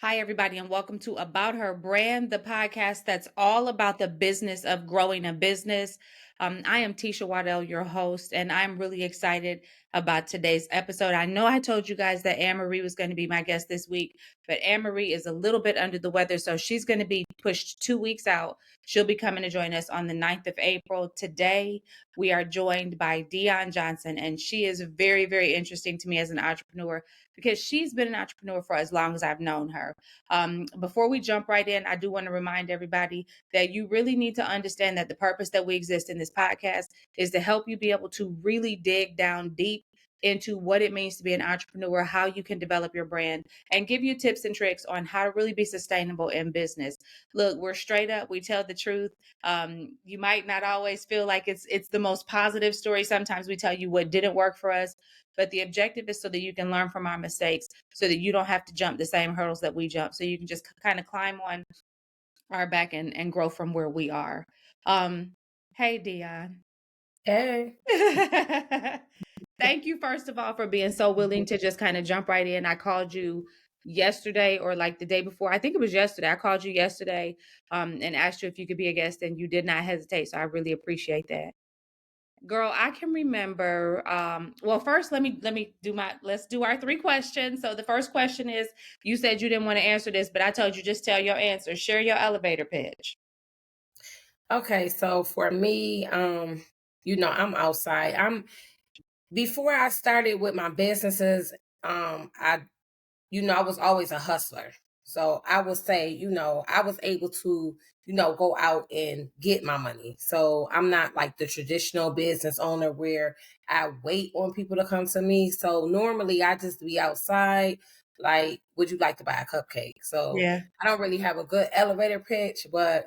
Hi, everybody, and welcome to About Her Brand, the podcast that's all about the business of growing a business. I am Tisha Waddell, your host, and I'm really excited about today's episode. I know I told you guys that Anne-Marie was going to be my guest this week, but Anne-Marie is a little bit under the weather, so she's going to be pushed 2 weeks out. She'll be coming to join us on the 9th of April. Today, we are joined by Dionne Johnson, and she is very, very interesting to me as an entrepreneur because she's been an entrepreneur for as long as I've known her. Before we jump right in, I do want to remind everybody that you really need to understand that the purpose that we exist in this podcast is to help you be able to really dig down deep into what it means to be an entrepreneur, how you can develop your brand, and give you tips and tricks on how to really be sustainable in business. Look, we're straight up. We tell the truth. You might not always feel like it's the most positive story. Sometimes we tell you what didn't work for us, but the objective is so that you can learn from our mistakes so that you don't have to jump the same hurdles that we jump. So you can just kind of climb on our back and grow from where we are. Hey, Dionne. Hey. Thank you, first of all, for being so willing to just kind of jump right in. I called you yesterday or like the day before. I think it was yesterday. I called you yesterday and asked you if you could be a guest, and you did not hesitate. So I really appreciate that. Girl, I can remember. Well, first, let's do our 3 questions. So the first question is, you said you didn't want to answer this, but I told you just tell your answer. Share your elevator pitch. Okay, so for me, I'm outside. Before I started with my businesses, I was always a hustler. So I would say, I was able to, go out and get my money. So I'm not like the traditional business owner where I wait on people to come to me. So normally I just be outside. Like, would you like to buy a cupcake? So Yeah. I don't really have a good elevator pitch, but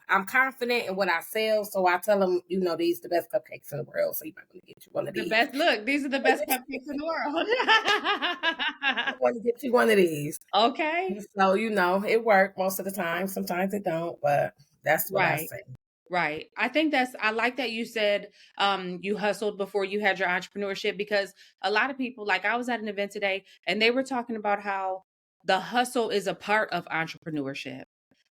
I'm confident in what I sell. So I tell them, these the best cupcakes in the world. So you might want to get you one of The these. best look, these are the best cupcakes in the world. I want to get you one of these. Okay. So, it worked most of the time. Sometimes it don't, but that's what I Right. say. Right. I like that you said you hustled before you had your entrepreneurship, because a lot of people, like I was at an event today and they were talking about how the hustle is a part of entrepreneurship.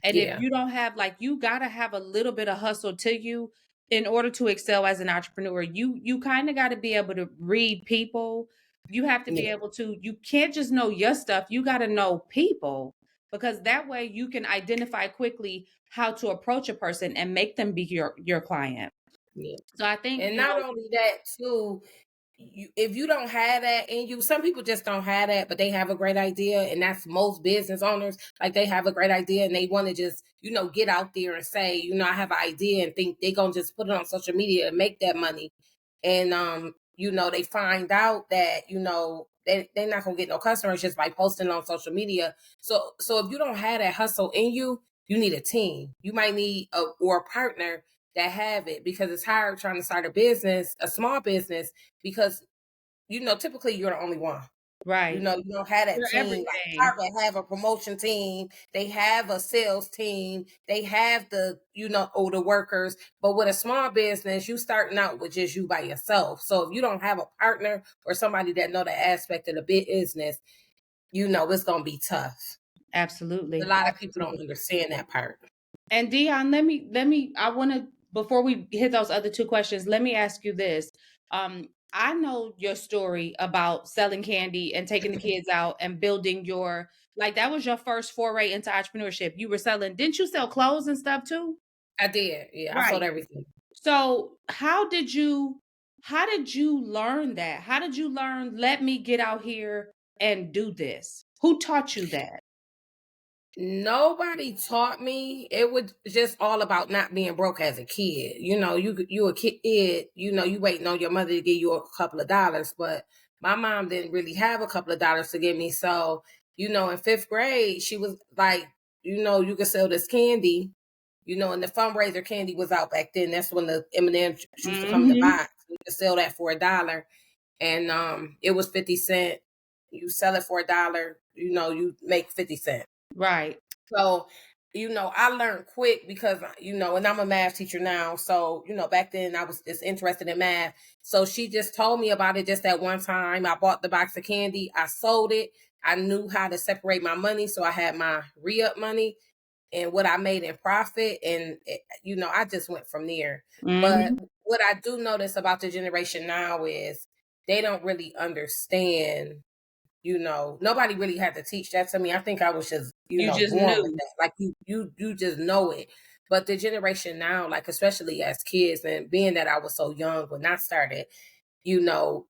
And if Yeah. you don't have, like, you got to have a little bit of hustle to you in order to excel as an entrepreneur. You kind of got to be able to read people. You have to be Yeah. able to, you can't just know your stuff. You got to know people, because that way you can identify quickly how to approach a person and make them be your client. Yeah. So I think, And not only that, too, if you don't have that in you, some people just don't have that, but they have a great idea. And that's most business owners. Like, they have a great idea and they want to just, get out there and say, I have an idea, and think they're going to just put it on social media and make that money. And, they find out that, they're not going to get no customers just by posting on social media. So if you don't have that hustle in you, you need a team. You might need or a partner that have it, because it's hard trying to start a small business, because typically you're the only one. right, You don't have that you're team. Like everything. Target have a promotion team, they have a sales team, they have the older workers. But with a small business, you starting out with just you by yourself. So if you don't have a partner or somebody that know the aspect of the business, it's gonna be tough. A Absolutely. lot of people don't Absolutely. understand that part. And Dionne, I want to, before we hit those other 2 questions, let me ask you this. I know your story about selling candy and taking the kids out and building like, that was your first foray into entrepreneurship. You were selling, didn't you sell clothes and stuff too? I did. Yeah, I sold Right. everything. So how did you learn that? How did you learn, let me get out here and do this? Who taught you that? Nobody taught me. It was just all about not being broke as a kid. You a kid, you waiting on your mother to give you a couple of dollars, but my mom didn't really have a couple of dollars to give me. So, in 5th grade, she was like, you could sell this candy, and the fundraiser candy was out back then. That's when the M&M's used to come in the Mhm. box. You could sell that for $1. And it was 50 cents. You sell it for $1, you make 50 cents. Right. So, I learned quick because, and I'm a math teacher now. So, back then I was just interested in math. So she just told me about it just that one time. I bought the box of candy. I sold it. I knew how to separate my money. So I had my re-up money and what I made in profit. And, I just went from there. But Mhm. what I do notice about the generation now is they don't really understand, nobody really had to teach that to me. I think I was just, You just born with knew. that. Like you just know it. But the generation now, like especially as kids, and being that I was so young when I started, you know,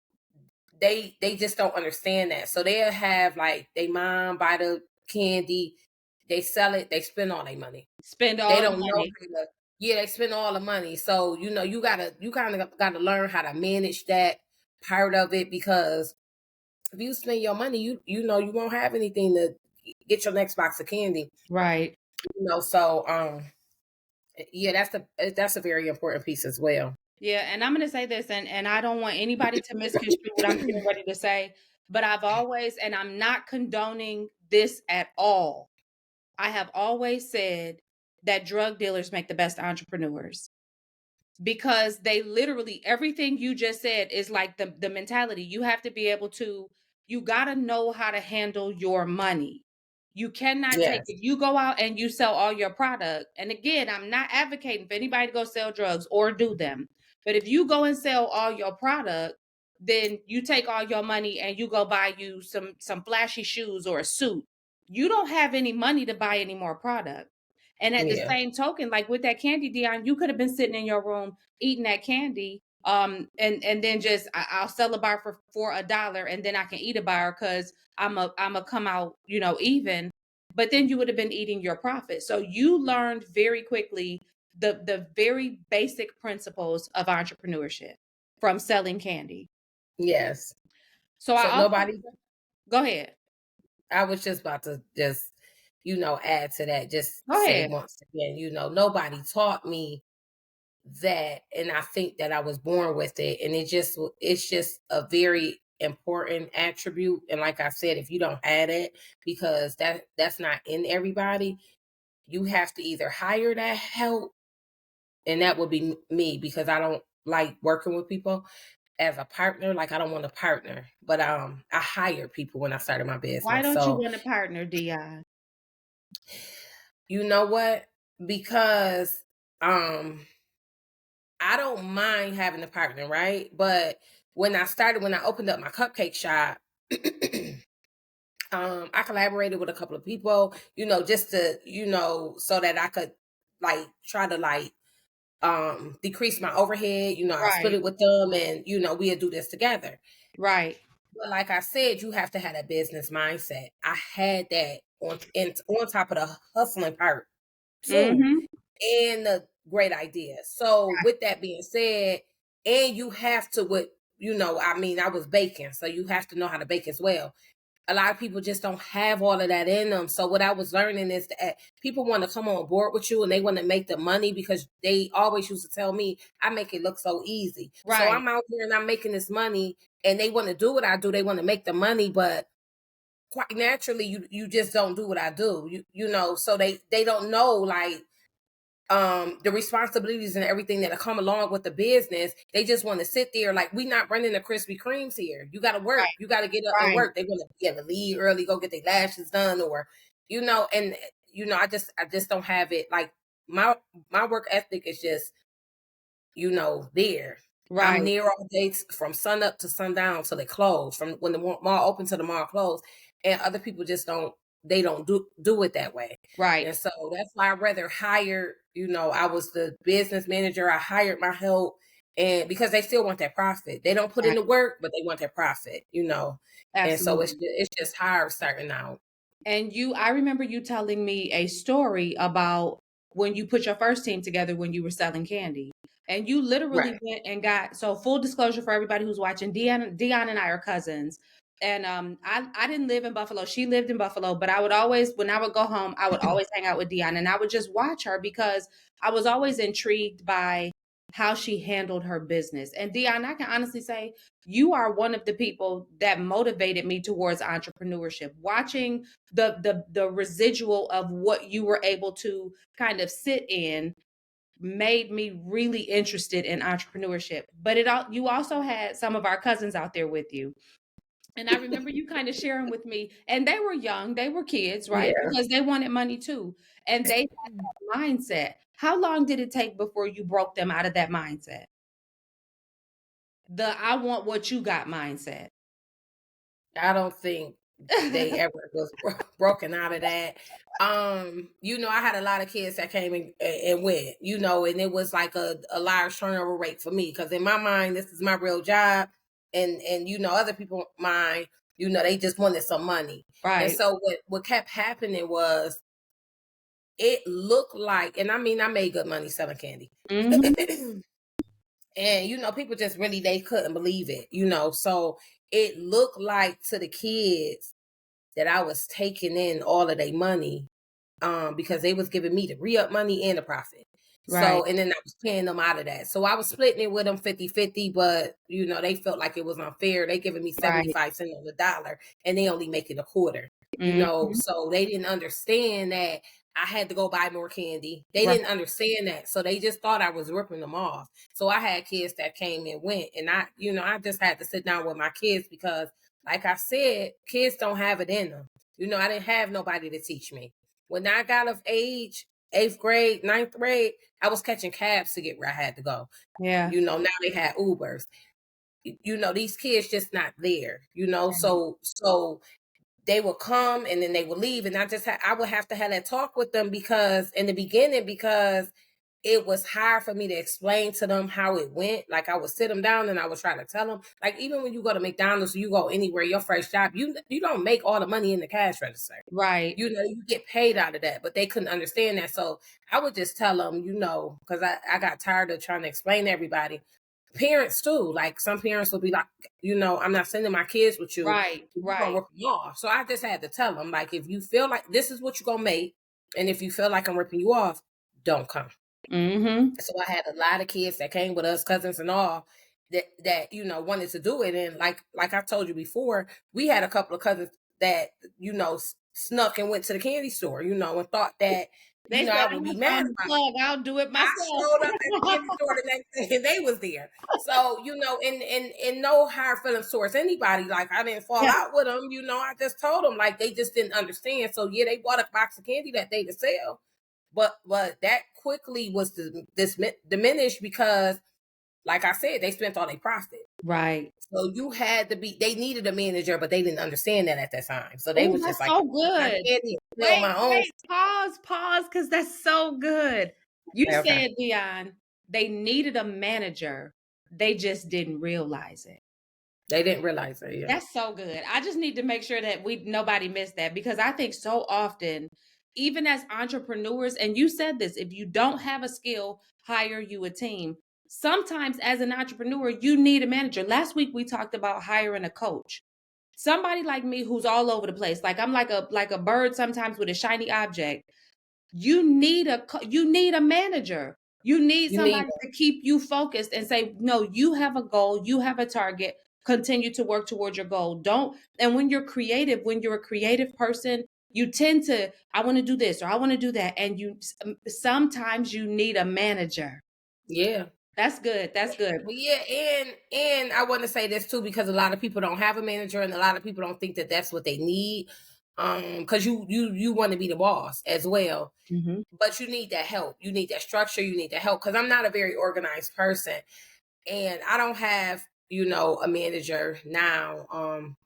they just don't understand that. So they'll have like they mom buy the candy, they sell it, they spend all their money. Spend They all the don't know money. how to, yeah, they spend all the money. So, you kind of gotta learn how to manage that part of it, because if you spend your money, you won't have anything to get your next box of candy. Right. So yeah, that's a very important piece as well. Yeah, and I'm gonna say this, and I don't want anybody to misconstrue what I'm getting ready to say, but I've always, and I'm not condoning this at all. I have always said that drug dealers make the best entrepreneurs, because they literally, everything you just said is like the mentality. You have to be able to, you got to know how to handle your money. You cannot take, Yes. if you go out and you sell all your product, and again, I'm not advocating for anybody to go sell drugs or do them, but if you go and sell all your product, then you take all your money and you go buy you some flashy shoes or a suit. You don't have any money to buy any more product. And at the Yeah. same token, like with that candy, Dionne, you could have been sitting in your room eating that candy, and then just I'll sell a bar for $1, and then I can eat a bar because I'm a come out, even. But then you would have been eating your profit. So you learned very quickly the very basic principles of entrepreneurship from selling candy. Yes. So I So also, nobody go ahead, I was just about to just, add to that, just go say ahead. once again, nobody taught me that, and I think that I was born with it, and it's just a very important attribute. And like I said, if you don't have it, because that's not in everybody, you have to either hire that help, and that would be me, because I don't like working with people as a partner. Like I don't want a partner, but I hired people when I started my Why business. don't you So want a partner, Dionne? you know what? Because um I don't mind having a partner, right? But when I opened up my cupcake shop, I collaborated with a couple of people, just to, so that I could like try to like decrease my overhead. I split Right, it with them, and we'll do this together. right. But like I said, you have to have that business mindset. I had that on top of the hustling part too, Mhm. and the great idea. So with that being said, and you have to I was baking, so you have to know how to bake as well. A lot of people just don't have all of that in them. So what I was learning is that people want to come on board with you, and they want to make the money, because they always used to tell me I make it look so easy. So Right, I'm out here and I'm making this money, and they want to do what I do. They want to make the money, but quite naturally, you just don't do what I do. So they don't know, like, the responsibilities and everything that come along with the business. They just want to sit there, like, we not running the Krispy Kremes here. You got to work. right, You got to get up and right, work. They want to get to leave early, go get their lashes done, or and I just don't have it. Like my work ethic is just there. I'm right, near all days from sun up to sundown till they close. From when the mall open to the mall close, and other people just don't. They don't do it that way, right, and so that's why I rather hire. I was the business manager. I hired my help, and because they still want that profit, they don't put in right. the work, but they want that profit. And so Absolutely. it's just hard starting out. And I remember you telling me a story about when you put your first team together when you were selling candy. And you literally Right. went and got, so full disclosure for everybody who's watching, Dion and I are cousins. And I didn't live in Buffalo. She lived in Buffalo, but I would always, when I would go home, I would always hang out with Dion, and I would just watch her because I was always intrigued by how she handled her business. And Dion, I can honestly say you are one of the people that motivated me towards entrepreneurship. Watching the residual of what you were able to kind of sit in made me really interested in entrepreneurship. But you also had some of our cousins out there with you. And I remember you kind of sharing with me, and they were young, they were kids, right? Yeah. Because they wanted money too. And they had that mindset. How long did it take before you broke them out of that mindset? The I want what you got mindset. I don't think they ever was broken out of that. I had a lot of kids that came and went, and it was like a large turnover rate for me because in my mind, this is my real job, and other people mind, they just wanted some money, and Right. so what kept happening was it looked like, and I mean, I made good money selling candy. Mhm. And people just really they couldn't believe it, so it looked like to the kids that I was taking in all of their money, because they was giving me the re-up money and the profit. Right. So, and then I was paying them out of that. So I was splitting it with them 50-50, but they felt like it was unfair. They giving me Right. 75 cents on the dollar and they only making a quarter, Mhm. so they didn't understand that I had to go buy more candy. They Right. didn't understand that. So they just thought I was ripping them off. So I had kids that came and went, and I just had to sit down with my kids because like I said, kids don't have it in them. I didn't have nobody to teach me. When I got of age, 8th grade, 9th grade, I was catching cabs to get where I had to go. Yeah. Now they had Ubers. These kids just not there, Right. so they would come and then they would leave. And I would have to have that talk with them because in the beginning, because it was hard for me to explain to them how it went. Like I would sit them down and I would try to tell them, like, even when you go to McDonald's or you go anywhere, your first job, you don't make all the money in the cash register. Right. You get paid out of that, but they couldn't understand that. So I would just tell them, because I got tired of trying to explain to everybody. Parents too, like some parents will be like, I'm not sending my kids with you. Right. You're gonna Right. rip me off. So I just had to tell them, like, if you feel like this is what you're gonna make, and if you feel like I'm ripping you off, don't come. Mhm. So I had a lot of kids that came with us, cousins and all, that wanted to do it. And like I told you before, we had a couple of cousins that snuck and went to the candy store, and thought that They said, I "I'm would be just mad on the about it. plug. I'll do it I myself." showed up at the candy store the next day and they was there. So, and no hard feelings towards anybody. Like I didn't fall Yeah. out with them, I just told them like they just didn't understand. So yeah, they bought a box of candy that day to sell. But that quickly was diminished because like I said, they spent all their profit. Right. So they needed a manager, but they didn't understand that at that time. So they Oh, was just that's like, so my good. candy and sell Wait, my own. wait, pause, because that's so good. You Okay, okay. said, Dionne, they needed a manager. They just didn't realize it. They didn't realize it. Yeah. That's so good. I just need to make sure that nobody missed that because I think so often, even as entrepreneurs, and you said this, if you don't have a skill, hire you a team. Sometimes as an entrepreneur, you need a manager. Last week we talked about hiring a coach. Somebody like me who's all over the place. Like I'm like a bird sometimes with a shiny object. You need a manager. You need You need somebody to keep you focused and say, "No, you have a goal, you have a target. Continue to work towards your goal." Don't and when you're creative, when you're a creative person, you tend to I want to do this or I want to do that and sometimes you need a manager. yeah. That's good. That's good. But yeah, and I want to say this too because a lot of people don't have a manager, and a lot of people don't think that that's what they need. Because you want to be the boss as well, Mhm. but you need that help. You need that structure. You need that help. Because I'm not a very organized person, and I don't have a manager now.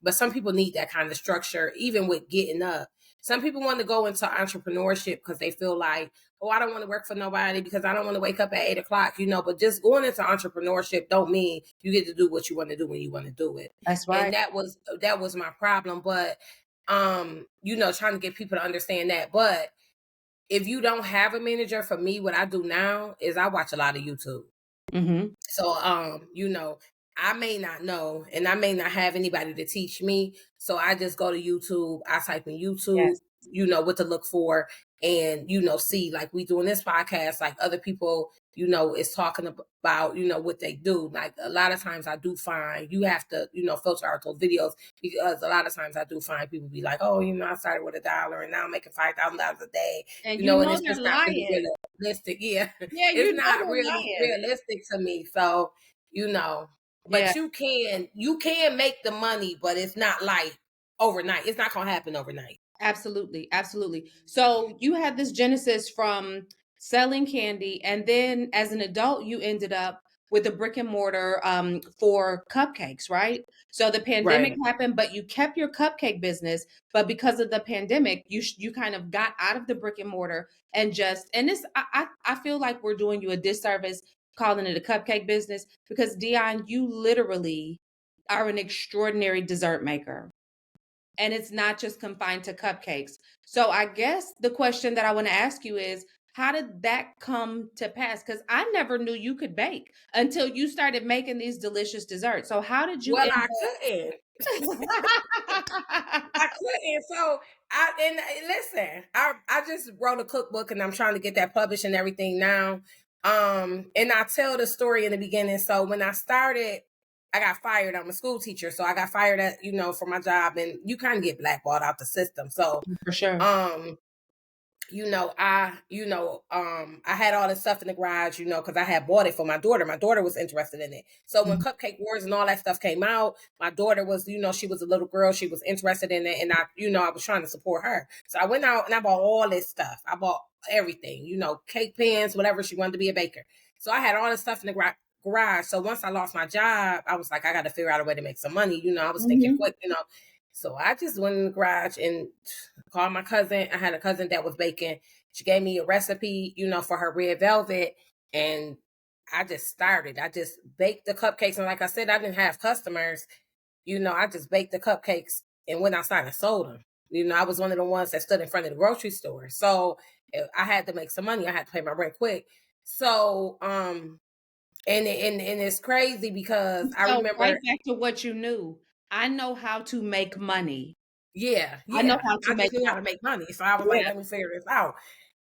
But some people need that kind of structure, even with getting up. Some people want to go into entrepreneurship because they feel like, oh, I don't want to work for nobody because I don't want to wake up at 8 o'clock, But just going into entrepreneurship don't mean you get to do what you want to do when you want to do it. That's And right. that was my problem. But trying to get people to understand that. But if you don't have a manager, for me, what I do now is I watch a lot of YouTube. Mhm. So, I may not know and I may not have anybody to teach me. So I just go to YouTube. I type in YouTube, Yes. what to look for and, see like we doing this podcast, like other people, is talking about, what they do. Like a lot of times I do find you have to, filter out those videos because a lot of times I do find people be like, oh, I started with $1 and now I'm making $5,000 a day, And and it's they're just not really lying. realistic. Yeah. Yeah, It's they're not really lying. realistic to me. So, Yeah. But you can make the money, but it's not like overnight. It's not gonna happen overnight. Absolutely, absolutely. So you had this genesis from selling candy, and then as an adult, you ended up with a brick and mortar for cupcakes, right? So the pandemic Right. happened, but you kept your cupcake business. But because of the pandemic, you kind of got out of the brick and mortar and just and this I feel like we're doing you a disservice calling it a cupcake business because Dionne, you literally are an extraordinary dessert maker, and it's not just confined to cupcakes. So I guess the question that I want to ask you is how did that come to pass? Because I never knew you could bake until you started making these delicious desserts. So how did you Well, end I couldn't. up? I couldn't. So listen, I just wrote a cookbook and I'm trying to get that published and everything now. And I tell the story in the beginning. So when I started, I got fired. I'm a school teacher, so I got fired at for my job, and you kind of get blackballed out the system. So For sure. um I had all this stuff in the garage, because I had bought it for my daughter. My daughter was interested in it. So when Mhm. Cupcake Wars and all that stuff came out, my daughter was, she was a little girl. She was interested in it. And I was trying to support her. So I went out and I bought all this stuff. I bought everything, cake pans, whatever. She wanted to be a baker. So I had all this stuff in the garage. So once I lost my job, I was like, I got to figure out a way to make some money. I was thinking Mhm. quick. So I just went in the garage and called my cousin. I had a cousin that was baking. She gave me a recipe, for her red velvet. And I just started. I just baked the cupcakes. And like I said, I didn't have customers. I just baked the cupcakes and went outside and sold them. I was one of the ones that stood in front of the grocery store. So I had to make some money. I had to pay my rent quick. So, and it's crazy because I So right remember, back to what you knew. I know how to make money. yeah, I know yeah. how to I make just knew how to money. make money. So I was like, Yeah. let me figure this out.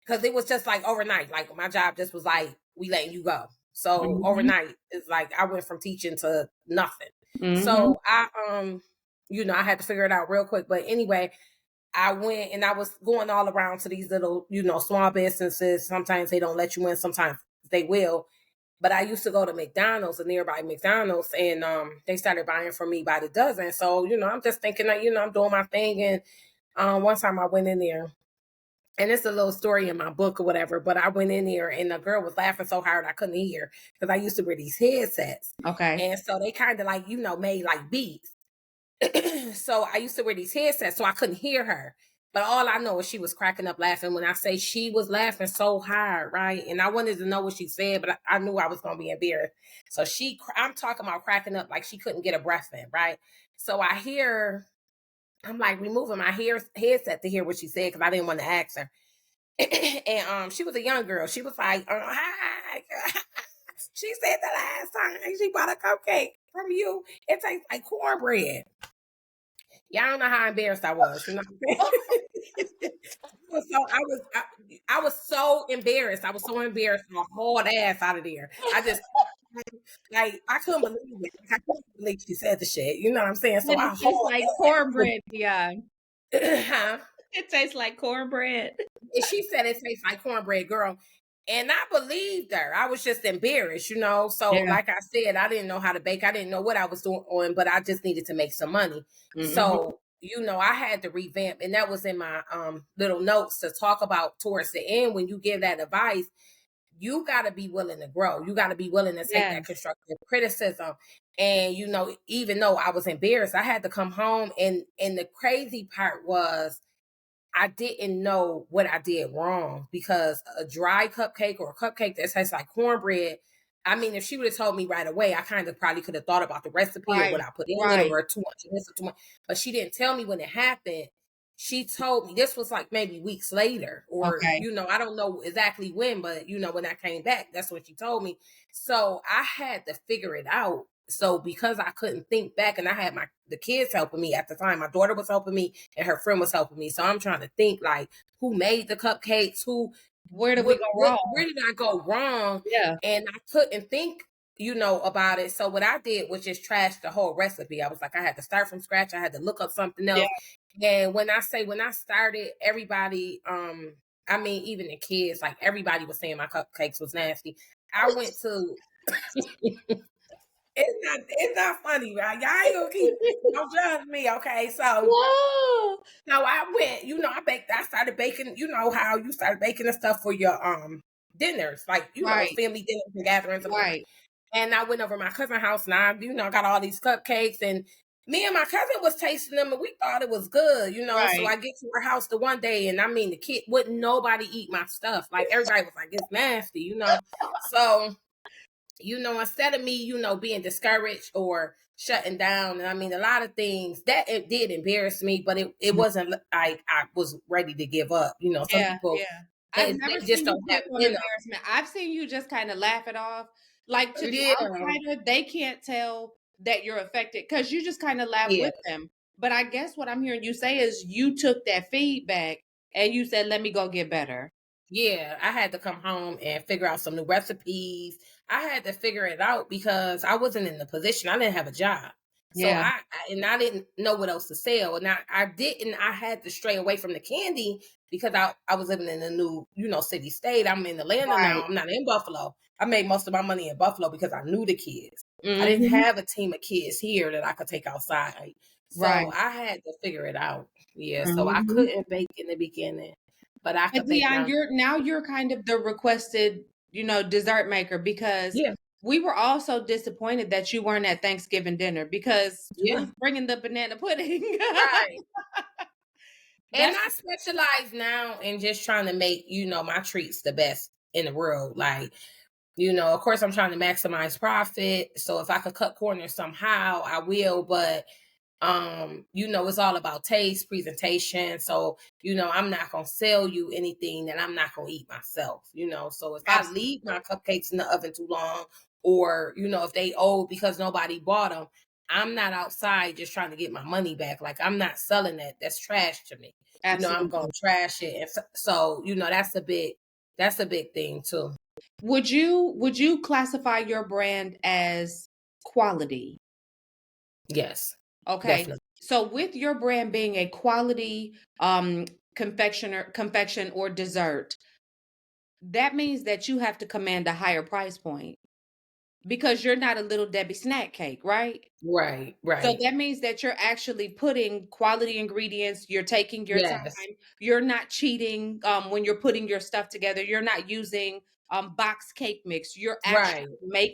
Because it was just like overnight. Like my job just was like, we letting you go. So Mhm. overnight, it's like I went from teaching to nothing. Mhm. So I had to figure it out real quick. But anyway, I went and I was going all around to these little, small businesses. Sometimes they don't let you in, sometimes they will. But I used to go to McDonald's, a nearby McDonald's, and they started buying from me by the dozen. So, I'm just thinking that, I'm doing my thing. And one time I went in there, and it's a little story in my book or whatever, but I went in there and the girl was laughing so hard I couldn't hear because I used to wear these headsets. Okay. And so they kind of like, made like beats. So I used to wear these headsets so I couldn't hear her. But all I know is she was cracking up laughing when I say she was laughing so hard, right? And I wanted to know what she said, but I knew I was going to be embarrassed. So I'm talking about cracking up like she couldn't get a breath in, right? So I'm like removing my headset to hear what she said because I didn't want to ask her. And she was a young girl. She was like, hi. She said the last time she bought a cupcake from you, it tastes like cornbread. Y'all don't know how embarrassed I was. You know what I'm saying? I was so embarrassed. I was so embarrassed. I hauled ass out of there. I just like I couldn't believe it. I couldn't believe she said the shit. You know what I'm saying? So And I it tastes hauled like ass. cornbread, yeah. Huh? It tastes like cornbread. And she said it tastes like cornbread, girl. And I believed her. I was just embarrassed. So, Yeah. like I said, I didn't know how to bake. I didn't know what I was doing, but I just needed to make some money. Mhm. So, I had to revamp, and that was in my little notes to talk about towards the end. When you give that advice, you got to be willing to grow. You got to be willing to take that Yes. constructive criticism. And even though I was embarrassed, I had to come home. And the crazy part was I didn't know what I did wrong because a dry cupcake or a cupcake that tastes like cornbread. I mean, if she would have told me right away, I kind of probably could have thought about the recipe or what Right. I put in it Right. or too much of this or too much. But she didn't tell me when it happened. She told me this was like maybe weeks later, or Okay. I don't know exactly when, but when I came back, that's what she told me. So I had to figure it out. So because I couldn't think back, and I had the kids helping me at the time, my daughter was helping me, and her friend was helping me. So I'm trying to think like who made the cupcakes, who Where did we go where wrong? did I go wrong? Yeah. And I couldn't think, about it. So what I did was just trash the whole recipe. I was like, I had to start from scratch. I had to look up something Yeah. else. And when I started, everybody, I mean, even the kids, like everybody was saying my cupcakes was nasty. I went to It's not funny, right? Y'all ain't gonna keep don't judge me, okay? So Whoa. I went, I started baking, you know how you started baking the stuff for your dinners, like Right, family dinners and gatherings and whatnot. right, And I went over to my cousin's house and I, got all these cupcakes and me and my cousin was tasting them and we thought it was good, So right. I get to her house the one day and I mean the kid wouldn't nobody eat my stuff. Like everybody was like, it's nasty. So instead of me, being discouraged or shutting down, and I mean, a lot of things that it did embarrass me, but it Mhm. wasn't like I was ready to give up. Some Yeah, people yeah. I've never they just seen you don't have click on it in them. embarrassment. I've seen you just kinda laugh it off. Like, to the Yeah, outsider, they can't tell that you're affected because you just kinda laugh yeah. with them. But I guess what I'm hearing you say is you took that feedback and you said, "Let me go get better." Yeah, I had to come home and figure out some new recipes. I had to figure it out because I wasn't in the position. I didn't have a job. So Yeah, I didn't know what else to sell. And I didn't I had to stray away from the candy because I was living in a new, city state. I'm in Atlanta now. right. I'm not in Buffalo. I made most of my money in Buffalo because I knew the kids. I didn't Mhm. have a team of kids here that I could take outside. So Right. I had to figure it out. Yeah. So I Mhm. couldn't bake in the beginning, but I But could bake Dion, now. you're kind of the requested, dessert maker because Yeah. we were all so disappointed that you weren't at Thanksgiving dinner because Yeah, who's bringing the banana pudding? right. And That's I specialize now in just trying to make, my treats the best in the world. Like, of course I'm trying to maximize profit. So if I could cut corners somehow, I will. But it's all about taste, presentation. So, I'm not gonna sell you anything that I'm not gonna eat myself. So if I leave absolutely. my cupcakes in the oven too long, or if they old because nobody bought them, I'm not outside just trying to get my money back. Like I'm not selling that. That's trash to me. I'm gonna Absolutely. trash it. And so, that's a big thing too. Would you classify your brand as quality? Yes, Okay. definitely. So with your brand being a quality confection or dessert, that means that you have to command a higher price point because you're not a little Debbie snack cake, right? Right, So right. that means that you're actually putting quality ingredients, you're taking your time, Yes. you're not cheating when you're putting your stuff together, you're not using box cake mix, you're actually Right.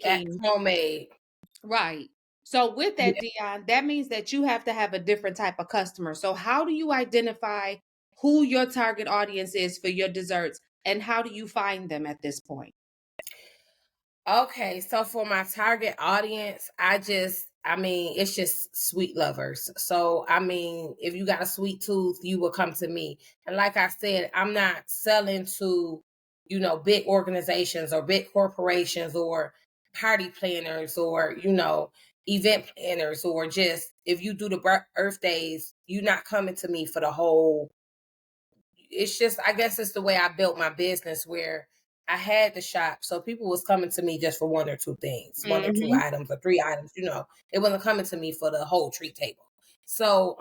At making homemade. right. So with that, Yeah. Dion, that means that you have to have a different type of customer. So how do you identify who your target audience is for your desserts and how do you find them at this point? Okay, so for my target audience, I mean, it's just sweet lovers. So, I mean, if you got a sweet tooth, you will come to me. And like I said, I'm not selling to, big organizations or big corporations or party planners or, event planners or just if you do the birthdays, you're not coming to me for the whole. It's just I guess it's the way I built my business where I had the shop. So people was coming to me just for one or two things, one or two Mhm. items or three items. It wasn't coming to me for the whole treat table. So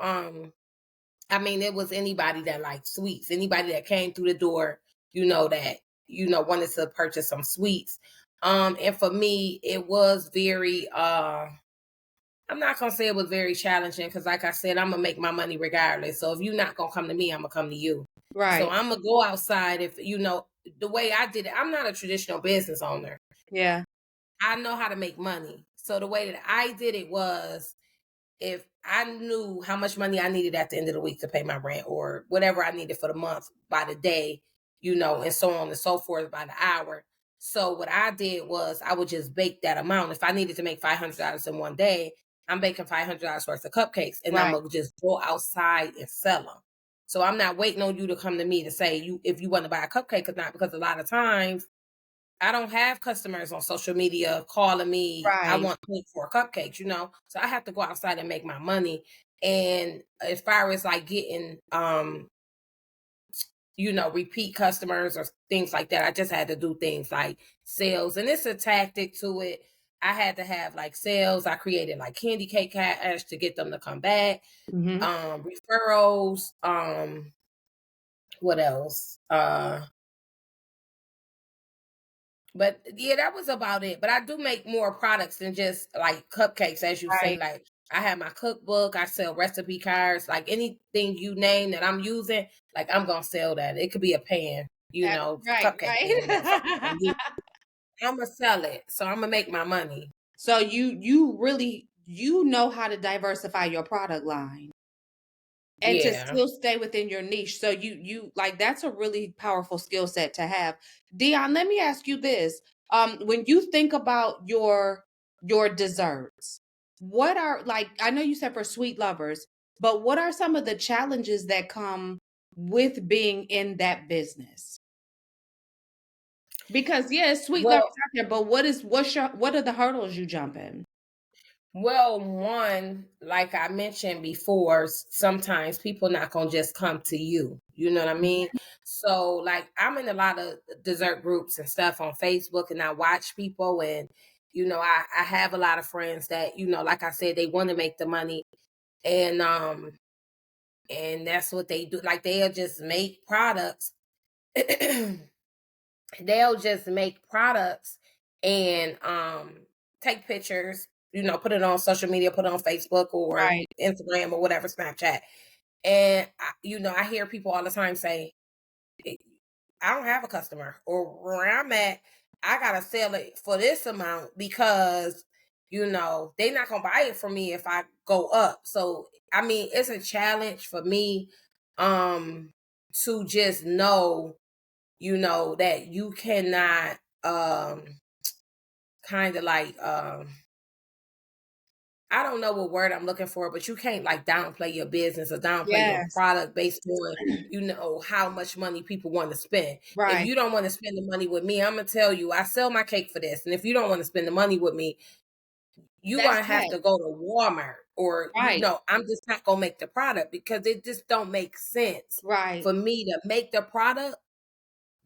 I mean it was anybody that liked sweets, anybody that came through the door, that, wanted to purchase some sweets. And for me it was very I'm not gonna say it was very challenging because, like I said, I'm gonna make my money regardless. So if you're not gonna come to me, I'm gonna come to you. So Right. I'm gonna go outside. If the way I did it, I'm not a traditional business owner. Yeah. I know how to make money. So the way that I did it was if I knew how much money I needed at the end of the week to pay my rent or whatever I needed for the month by the day, and so on and so forth by the hour. So what I did was I would just bake that amount. If I needed to make $500 in one day, I'm baking $500 worth of cupcakes, and I'm Right. gonna just go outside and sell them. So I'm not waiting on you to come to me to say you if you want to buy a cupcake or not, because a lot of times I don't have customers on social media calling me, I Right. want 24 cupcakes. So I have to go outside and make my money. And as far as like getting repeat customers or things like that, I just had to do things like sales. And it's a tactic to it. I had to have like sales. I created like candy cake cash to get them to come back. Mhm. Referrals, what else? But yeah, that was about it. But I do make more products than just like cupcakes, as you say. Right. Like I have my cookbook, I sell recipe cards, like anything you name that I'm using, like I'm gonna sell that. It could be a pan, That right, cupcake pan or something. right. I'm gonna sell it, so I'm gonna make my money. So you really you know how to diversify your product line and to Yeah. still stay within your niche. So you like that's a really powerful skill set to have. Dion, let me ask you this. When you think about your desserts, what are like I know you said for sweet lovers, but what are some of the challenges that come with being in that business? Because yeah, sweet lovers Well, out there, but what are the hurdles you jump in? one, like I mentioned before, sometimes people not gonna just come to you. You know what I mean? So, like, I'm in a lot of dessert groups and stuff on Facebook, and I watch people, and I have a lot of friends that like I said, they want to make the money, and that's what they do. Like, they'll just make products. They'll just make products and take pictures, put it on social media, put it on Facebook or Right. Instagram or whatever, Snapchat. And I hear people all the time say, "Eh, I don't have a customer, or where I'm at, I gotta sell it for this amount because they're not gonna buy it from me if I go up." So I mean, it's a challenge for me um to just know that you cannot kind of like I don't know what word I'm looking for, but you can't like downplay your business or downplay your Yes. product based on how much money people want to spend. If Right. you don't want to spend the money with me, I'm gonna tell you I sell my cake for this, and if you don't want to spend the money with me, you're That's gonna have it. to go to Walmart, or Right. I'm just not gonna make the product because it just don't make sense Right. for me to make the product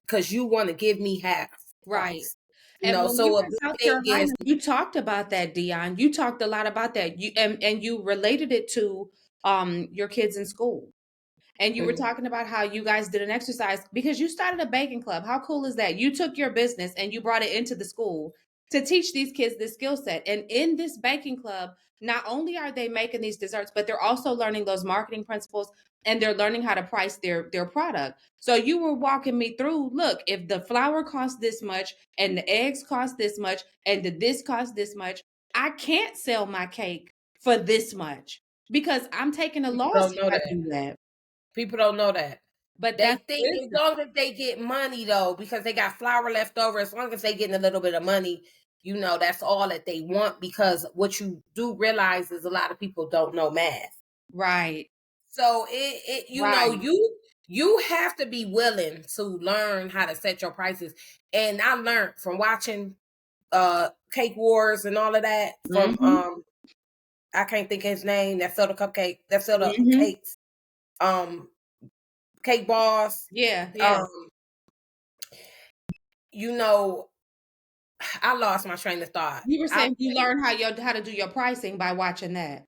because you want to give me half Right. price. And when we So were a in big South thing is Carolina, you talked about that, Dion. You talked a lot about that. You and you related it to your kids in school. And you were Mhm. talking about how you guys did an exercise because you started a baking club. How cool is that? You took your business and you brought it into the school to teach these kids this skill set. And in this baking club, not only are they making these desserts, but they're also learning those marketing principles and they're learning how to price their product. So you were walking me through, look, if the flour costs this much and the eggs cost this much and the this costs this much, I can't sell my cake for this much because I'm taking a People loss don't if know I that. do that. People don't know that. But They that's think as wisdom. long as they get money though, because they got flour left over, as long as they getting a little bit of money, that's all that they want. Because what you do realize is a lot of people don't know math. Right. So it Right. you have to be willing to learn how to set your prices. And I learned from watching Cake Wars and all of that from Mhm. I can't think of his name, that sell the Mhm. cakes. Um Cake Boss. Yeah, yeah. Um, you know, I lost my train of thought. You were saying you learn how to do your pricing by watching that.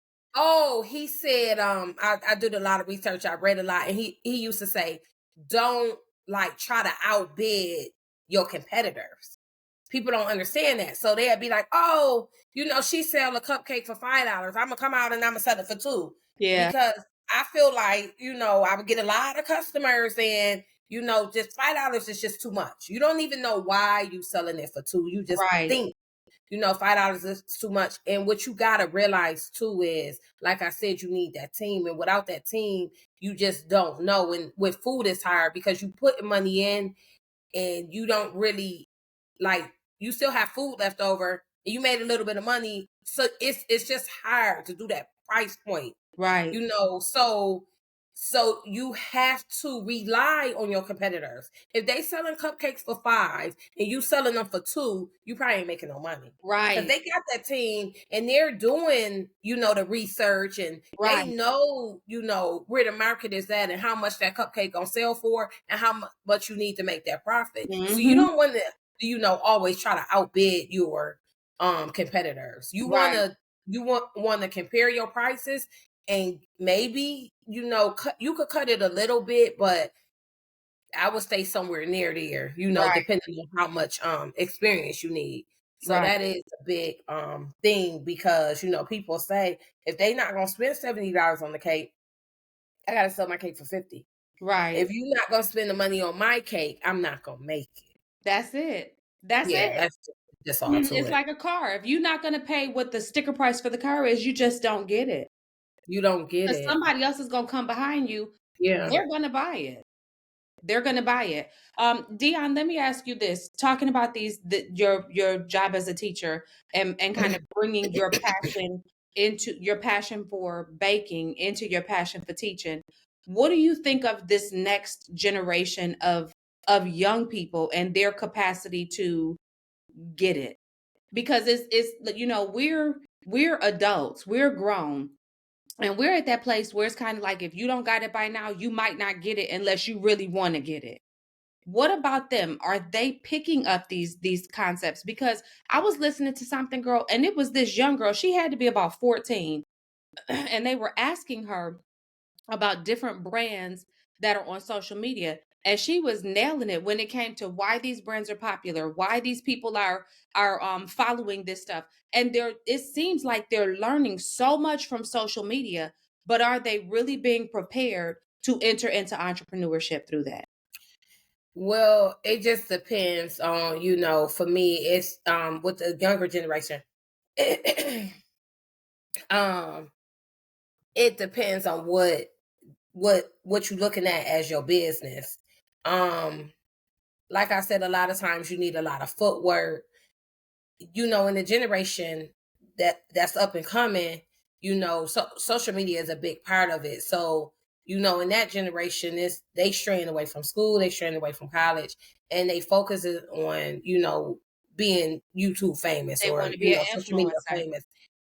He said, I did a lot of research, I read a lot, and he used to say, don't like try to outbid your competitors. People don't understand that. So they'd be like, oh, she sell a cupcake for $5. I'm gonna come out and I'm gonna sell it for $2. Yeah. Because I feel like, I would get a lot of customers and just $5 is just too much. You don't even know why you selling it for two. You just Right. think, $5 is too much. And what you gotta realize too is, like I said, you need that team. And without that team, you just don't know. And with food, it's hard because you put money in and you don't really like you still have food left over and you made a little bit of money. So it's just hard to do that price point. Right. So you have to rely on your competitors. If they selling cupcakes for 5 and you selling them for 2, you probably ain't making no money. Because Right. they got that team and they're doing, the research, and they Right. know, where the market is at and how much that cupcake gonna sell for and how much you need to make that profit. So you Mhm. don't want to, always try to outbid your competitors. Right. You want to compare your prices, and maybe you could cut it a little bit, but I would stay somewhere near there, Right, depending on how much experience you need. So right, that is a big thing because people say if they not gonna spend $70 on the cake, I gotta sell my cake for 50. right. If you're not gonna spend the money on my cake, I'm not gonna make it. That's it. That's it. Yeah, that's just all to It's it. like a car. If you're not gonna pay what the sticker price for the car is, you just don't get it. You don't get 'Cause it. somebody else is gonna come behind you, Yeah. they're gonna buy it. They're gonna buy it. Dionne, let me ask you this, talking about your job as a teacher and kind of bringing your passion for baking into your passion for teaching. What do you think of this next generation of young people and their capacity to get it? Because it's we're adults, we're grown, and we're at that place where it's kind of like if you don't got it by now, you might not get it unless you really want to get it. What about them? Are they picking up these concepts? Because I was listening to something, girl, and it was this young girl. She had to be about 14, and they were asking her about different brands that are on social media, and she was nailing it when it came to why these brands are popular, why these people are following this stuff. And it seems like they're learning so much from social media, but are they really being prepared to enter into entrepreneurship through that? Well, it just depends on, for me, it's with the younger generation. um, it depends on what you're looking at as your business. Um, like I said, a lot of times you need a lot of footwork. In the generation that's up and coming, so social media is a big part of it. So, in that generation, is they straying away from school, they straying away from college, and they focus it on, being YouTube famous They or, want to be an social media influencer. famous.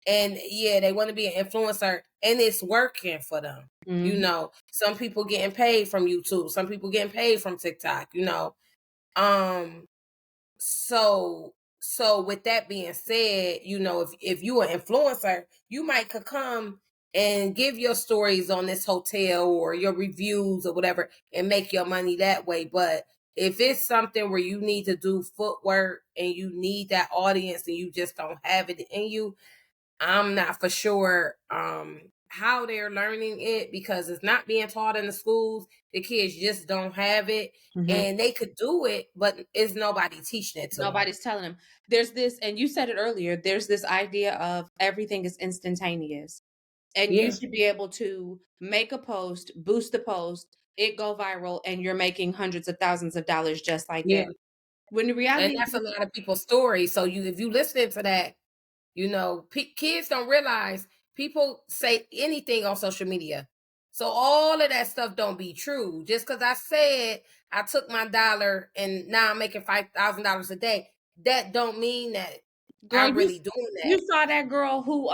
And yeah, they want to be an influencer and it's working for them. Mhm. Some people getting paid from YouTube, some people getting paid from TikTok, Um, so with that being said, if you an influencer, you might could come and give your stories on this hotel or your reviews or whatever and make your money that way. But if it's something where you need to do footwork and you need that audience and you just don't have it in you, I'm not for sure how they're learning it because it's not being taught in the schools. The kids just don't have it Mhm. and they could do it, but is nobody teaching it to them. Nobody's telling them. There's this, and you said it earlier, there's this idea of everything is instantaneous. And you Yeah. should be able to make a post, boost the post, it go viral, and you're making hundreds of thousands of dollars just like that. Yeah. When the And reality that's a is, lot of people's stories. So if you listen to that, kids don't realize people say anything on social media. So all of that stuff don't be true. Just because I said I took my dollar and now I'm making $5,000 a day, that don't mean that girl, I'm really doing you that. saw that girl who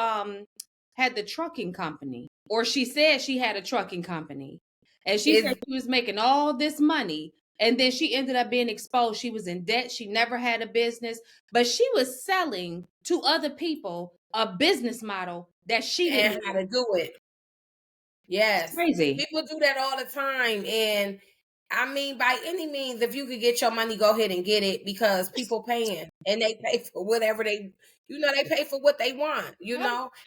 had the trucking company, or she said she had a trucking company, and she said Is she was making all this money, and then she ended up being exposed. She was in debt. She never had a business, but she was selling to other people a business model that she didn't and how even. to do it. It's Yes. crazy. People do that all the time. And I mean, by any means, if you could get your money, go ahead and get it because people paying and they pay for whatever they pay for what they want.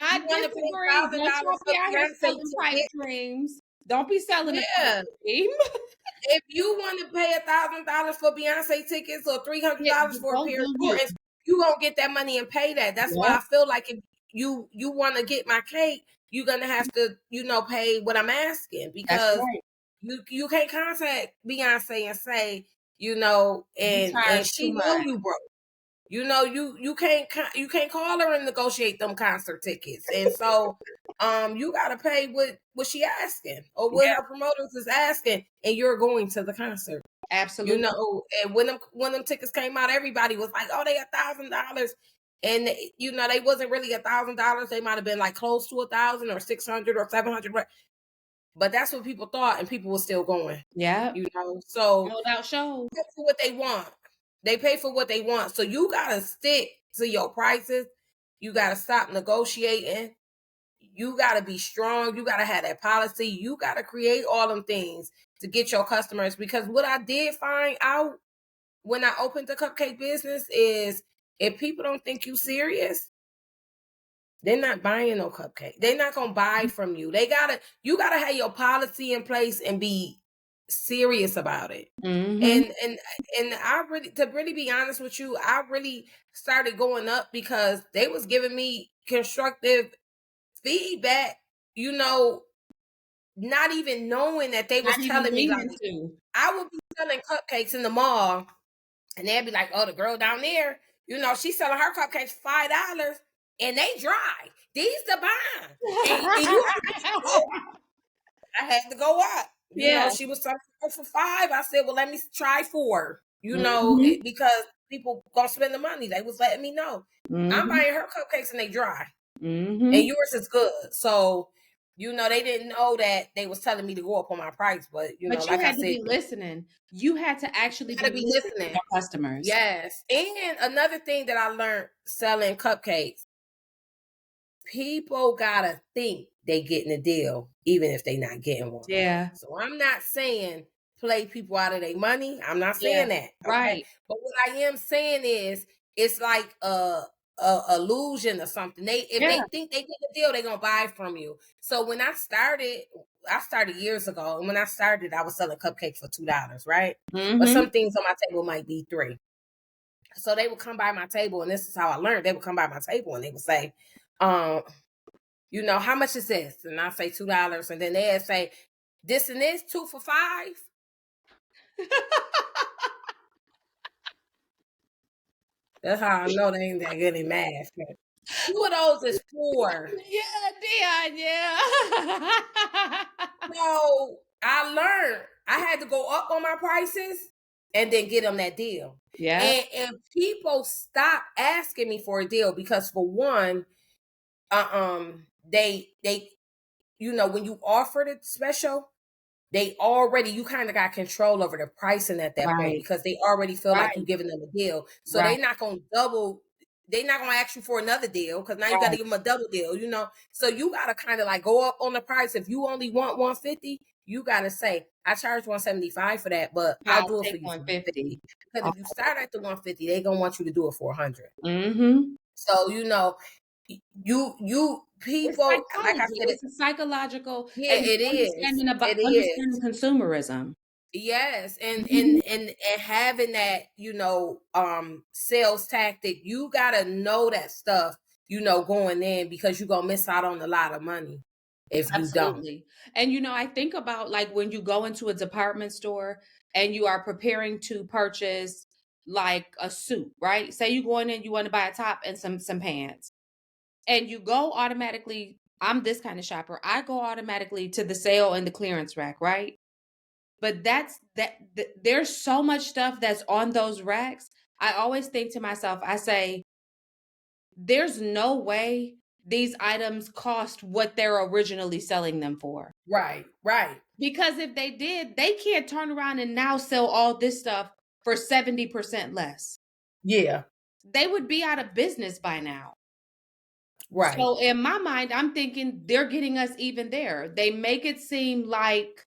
I You want to pay disagree. Don't $1,000 y'all for be out here Beyonce selling pipe ticket. dreams. Don't be selling a pipe Yeah. dream. If you want to pay $1,000 for Beyonce tickets or Yeah, $300 for a go pair of do you. Jordans, you gonna get that money and pay that. That's why Yep, I feel like if you want to get my cake, you're gonna have to pay what I'm asking that's because right. you can't contact Beyonce and say You and charge too she know much. you broke. You can't call her and negotiate them concert tickets. And so you gotta pay what she asking or what Yep, her promoters is asking, and you're going to the concert. absolutely. And when them tickets came out, everybody was like, "Oh, they $1,000," and they wasn't really $1,000. They might have been like close to 1,000 or 600 or 700, but that's what people thought, and people were still going. Yep. So Sold out shows. pay for what they want. They pay for what they want. So you gotta stick to your prices. You gotta stop negotiating. You gotta be strong. You gotta have that policy. You gotta create all them things. to get your customers. Because what I did find out when I opened the cupcake business is if people don't think you serious, they're not buying no cupcake. They're not gonna buy from you. You gotta have your policy in place and be serious about it. Mm-hmm. And I really, to really be honest with you, I really started going up because they was giving me constructive feedback, you know, not even knowing that they was Not even telling me, like, meaning to. I would be selling cupcakes in the mall and they'd be like, oh, the girl down there, you know, she's selling her cupcakes $5 and they dry. These the buying. And you I had to go up. You know, Yeah. she was selling for $5. I said, well, let me try 4. You know, Mm-hmm. because people gonna spend the money. They was letting me know. I'm Mm-hmm. buying her cupcakes and they dry. Mm-hmm. And yours is good. So, you know, they didn't know that they was telling me to go up on my price. But, you know, But you like I had to said, be listening. You had to actually you be gotta be listening to listening. your customers. Yes. And another thing that I learned selling cupcakes, people gotta think they getting a deal, even if they not getting one. Yeah. So I'm not saying play people out of their money. I'm not Yeah. saying that. Okay. Right. But what I am saying is it's like a illusion or something. If Yeah. they think they get a deal, they're gonna buy from you. So when I started years ago, and when I started, I was selling cupcakes for $2, right? But Mm-hmm. some things on my table might be 3. So they would come by my table, and this is how I learned. They would come by my table and they would say, you know, how much is this? And I say $2, and then they'd say, this and this, 2 for $5. That's how I know they ain't that good in math. 2 of those is 4. Yeah, Dion, yeah. So I learned I had to go up on my prices and then get them that deal. Yeah. And people stop asking me for a deal because, for one, they you know, when you offer the special, you kind of got control over the pricing at that point Right. because they already feel like Right. you're giving them a deal. So Right. they're not gonna ask you for another deal because now you gotta Right. give them a double deal, you know. So you gotta kind of like go up on the price. If you only want 150, you gotta say, I charge 175 for that, but I'll I'll do it for take you for 150. 150. Because if you start at the 150, they're gonna want you to do it for 100. Mm-hmm. So, you know, you It's people, like I psychology. said, It's a psychological yeah, and it is. understanding about It is. understanding consumerism. Yes, Mhm. and having that, you know, sales tactic, you gotta know that stuff, you know, going in because you're gonna miss out on a lot of money if you don't. Absolutely. And I think about like when you go into a department store and you are preparing to purchase like a suit, right? Say you going in, you want to buy a top and some pants. And you go automatically, I'm this kind of shopper. I go automatically to the sale and the clearance rack, right? But there's so much stuff that's on those racks. I always think to myself, I say, there's no way these items cost what they're originally selling them for. Right, right. Because if they did, they can't turn around and now sell all this stuff for 70% less. Yeah, They would be out of business by now. right. So in my mind, I'm thinking they're getting us even there. They make it seem like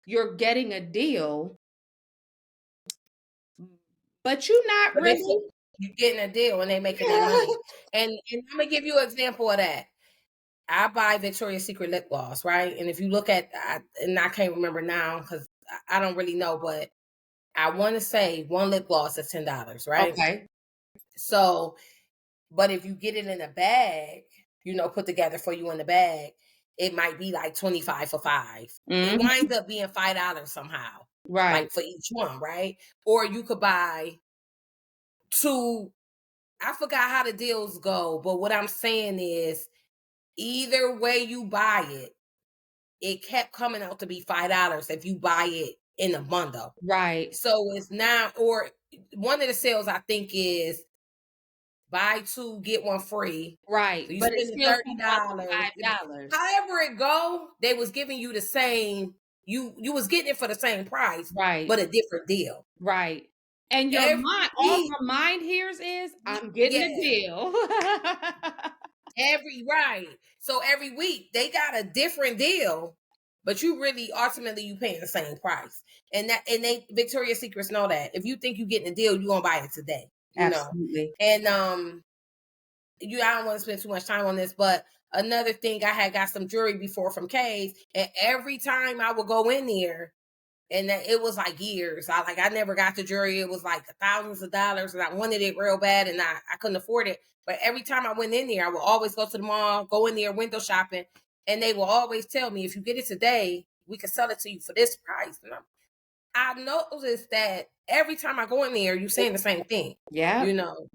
you're getting a deal, but you're not But it's really. you're getting a deal and they making their money. And I'm gonna give you an example of that. I buy Victoria's Secret lip gloss, right? And if you look at, and I can't remember now because I don't really know, but I want to say one lip gloss is $10, right? Okay. So, but if you get it in a bag, you know, put together for you in the bag, it might be like 25 for 5. It Mhm. winds up being $5 somehow, Right. like for each one, right? Or you could buy 2. I forgot how the deals go, but what I'm saying is either way you buy it, it kept coming out to be $5 if you buy it in a bundle. Right. So it's now, or one of the sales I think is buy 2 get 1 free. Right. So you But it spending still comes out to $30. $5. However it go, they was giving you the same. You was getting it for the same price, Right. but a different deal. Right. And Every all week, your mind hears is, I'm getting a yeah, deal. every right. So every week they got a different deal. but you really ultimately you paying the same price. And they Victoria's Secrets know that. If you think you getting a deal, you gonna buy it today. Absolutely. And I don't want to spend too much time on this, but another thing, I had got some jewelry before from K's, and every time I would go in there, and it was like years. I never got the jewelry. It was like thousands of dollars, and I wanted it real bad, and I couldn't afford it. But every time I went in there, I would always go to the mall, go in there window shopping, and they will always tell me, if you get it today, we can sell it to you for this price. And I noticed that every time I go in there, you saying the same thing. Yeah.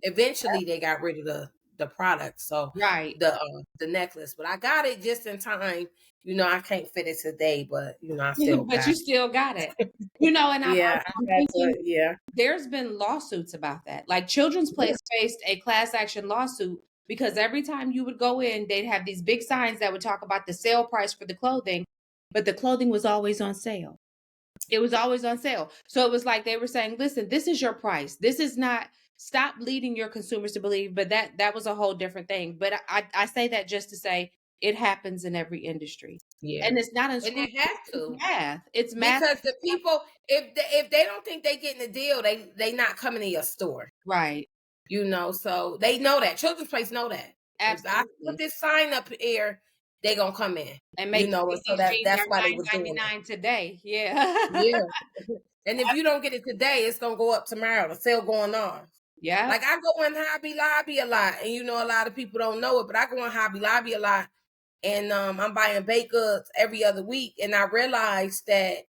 Eventually they got rid of the product, so Right. the necklace. But I got it just in time. I can't fit it today, but I still But you got still got it. And yeah, I I'm had thinking to, yeah. there's been lawsuits about that. Like Children's Yeah. Place faced a class action lawsuit because every time you would go in, they'd have these big signs that would talk about the sale price for the clothing, but the clothing was always on sale. It was always on sale. So it was like they were saying, listen, this is your price. This is not, stop leading your consumers to believe, but that was a whole different thing. But I say that just to say it happens in every industry. Yeah. And it's not And unscrupulous, they have it's to, math. It's math. because the people, if they don't think they getting a deal, they not coming to your store. Right. So they know that. Children's Place know that. If I put Absolutely. this sign up here, they gonna come in. And make you And get so these jeans that's are why they was doing it. $9.99 today. Yeah. Yeah. And if you don't get it today, it's gonna go up tomorrow. The sale going on. Yeah. Like, I go in Hobby Lobby a lot, and a lot of people don't know it, but I go in Hobby Lobby a lot, and I'm buying baked goods every other week, and I realized that